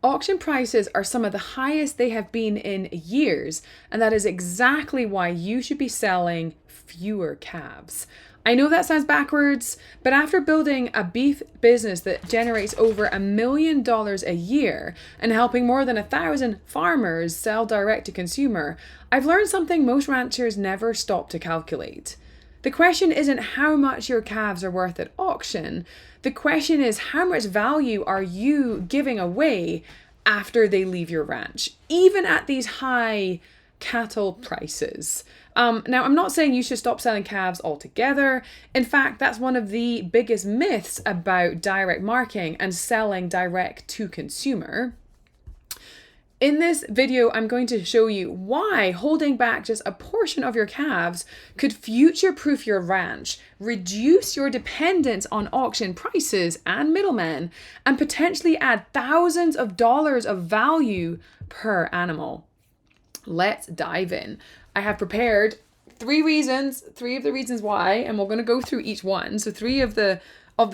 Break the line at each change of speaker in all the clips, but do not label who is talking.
Auction prices are some of the highest they have been in years, and that is exactly why you should be selling fewer calves. I know that sounds backwards, but after building a beef business that generates over $1 million a year and helping more than 1,000 farmers sell direct to consumer, I've learned something most ranchers never stop to calculate. The question isn't how much your calves are worth at auction. The question is how much value are you giving away after they leave your ranch, even at these high cattle prices. Now, I'm not saying you should stop selling calves altogether. In fact, that's one of the biggest myths about direct marketing and selling direct to consumer. In this video, I'm going to show you why holding back just a portion of your calves could future-proof your ranch, reduce your dependence on auction prices and middlemen, and potentially add thousands of dollars of value per animal. Let's dive in. I have prepared three of the reasons why, and we're going to go through each one. So three of the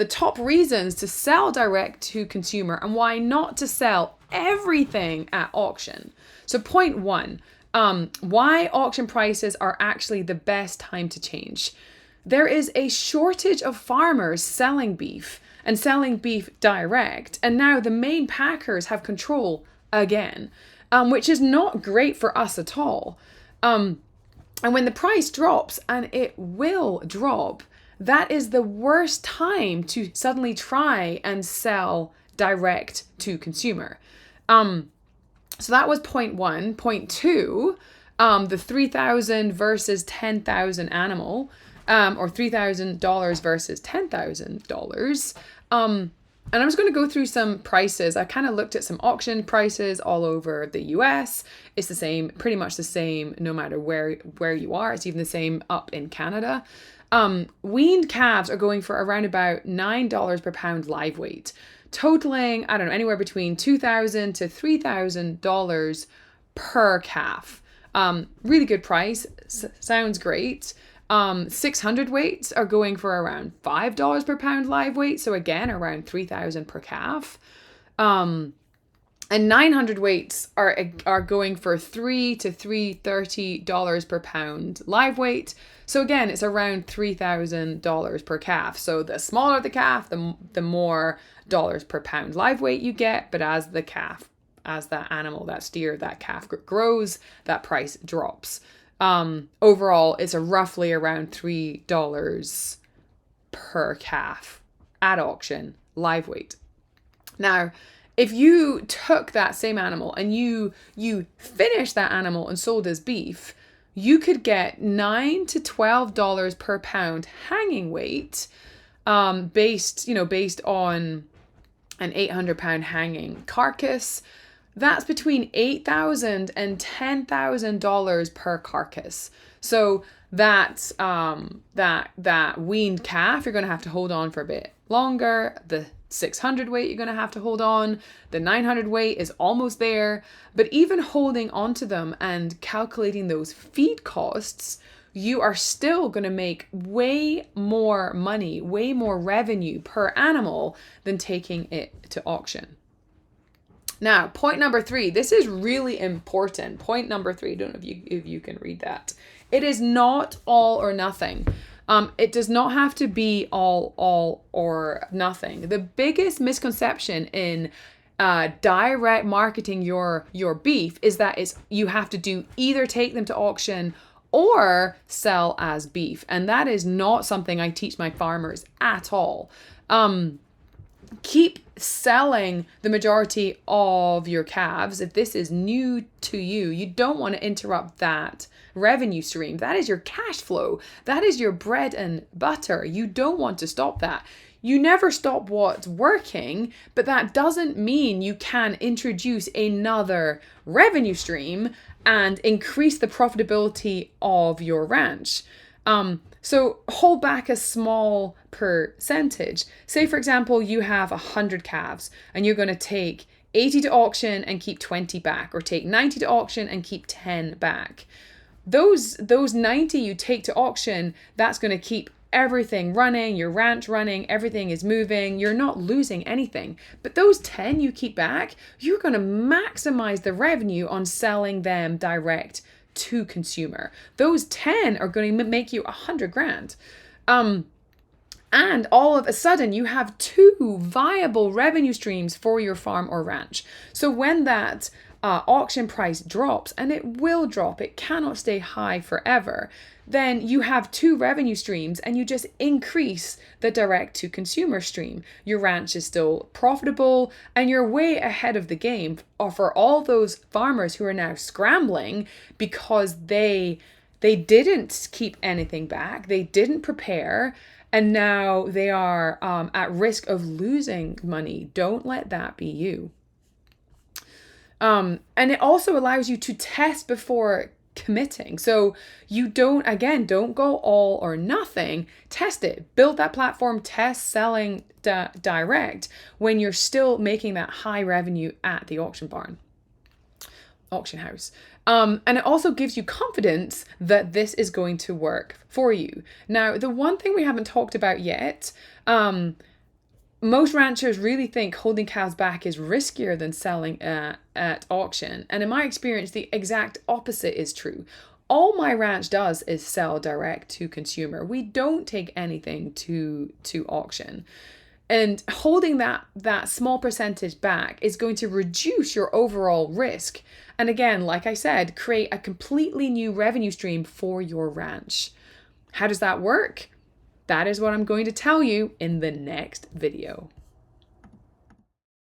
top reasons to sell direct to consumer and why not to sell everything at auction. So point one, why auction prices are actually the best time to change. There is a shortage of farmers selling beef and selling beef direct, and now the main packers have control again, which is not great for us at all. And when the price drops, and it will drop, that is the worst time to suddenly try and sell direct to consumer. So that was point one. Point two, the 3,000 versus 10,000 animal, or $3,000 versus $10,000. And I'm just going to go through some prices. I kind of looked at some auction prices all over the US. It's the same, pretty much the same, no matter where you are. It's even the same up in Canada. Weaned calves are going for around about $9 per pound live weight, totaling, I don't know, anywhere between $2,000 to $3,000 per calf. Really good price. Sounds great. 600 weights are going for around $5 per pound live weight. So again, around $3,000 per calf. And 900 weights are going for $3 to $330 per pound live weight. So again, it's around $3,000 per calf. So the smaller the calf, the more dollars per pound live weight you get. But as that animal, that steer, that calf grows, that price drops. Overall, it's roughly around $3 per calf at auction, live weight. Now, if you took that same animal and you finished that animal and sold as beef, you could get $9 to $12 per pound hanging weight, based on an 800-pound hanging carcass. That's between $8,000 and $10,000 per carcass. So that weaned calf, you're going to have to hold on for a bit longer. The 600 weight, you're going to have to hold on. The 900 weight is almost there. But even holding onto them and calculating those feed costs, you are still going to make way more money, way more revenue per animal than taking it to auction. Now, point number three, this is really important. Point number three, don't know if you can read that. It is not all or nothing. It does not have to be all or nothing. The biggest misconception in direct marketing your beef is that you have to either take them to auction or sell as beef. And that is not something I teach my farmers at all. Keep selling the majority of your calves. If this is new to you, you don't want to interrupt that revenue stream. That is your cash flow. That is your bread and butter. You don't want to stop that. You never stop what's working, but that doesn't mean you can introduce another revenue stream and increase the profitability of your ranch. So hold back a small percentage. Say, for example, you have 100 calves and you're going to take 80 to auction and keep 20 back, or take 90 to auction and keep 10 back. Those 90 you take to auction, that's going to keep everything running, your ranch running, everything is moving, you're not losing anything. But those 10 you keep back, you're going to maximize the revenue on selling them direct to consumer. Those 10 are going to make you 100 grand. And all of a sudden, you have 2 viable revenue streams for your farm or ranch. So when that auction price drops, and it will drop, it cannot stay high forever, then you have 2 revenue streams and you just increase the direct to consumer stream. Your ranch is still profitable and you're way ahead of the game for all those farmers who are now scrambling because they didn't keep anything back, they didn't prepare, and now they are at risk of losing money. Don't let that be you. And it also allows you to test before committing. So you don't go all or nothing. Test it. Build that platform. Test selling direct when you're still making that high revenue at the auction house. And it also gives you confidence that this is going to work for you. Now, the one thing we haven't talked about yet, most ranchers really think holding cows back is riskier than selling at auction. And in my experience, the exact opposite is true. All my ranch does is sell direct to consumer. We don't take anything to auction. And holding that small percentage back is going to reduce your overall risk. And again, like I said, create a completely new revenue stream for your ranch. How does that work? That is what I'm going to tell you in the next video.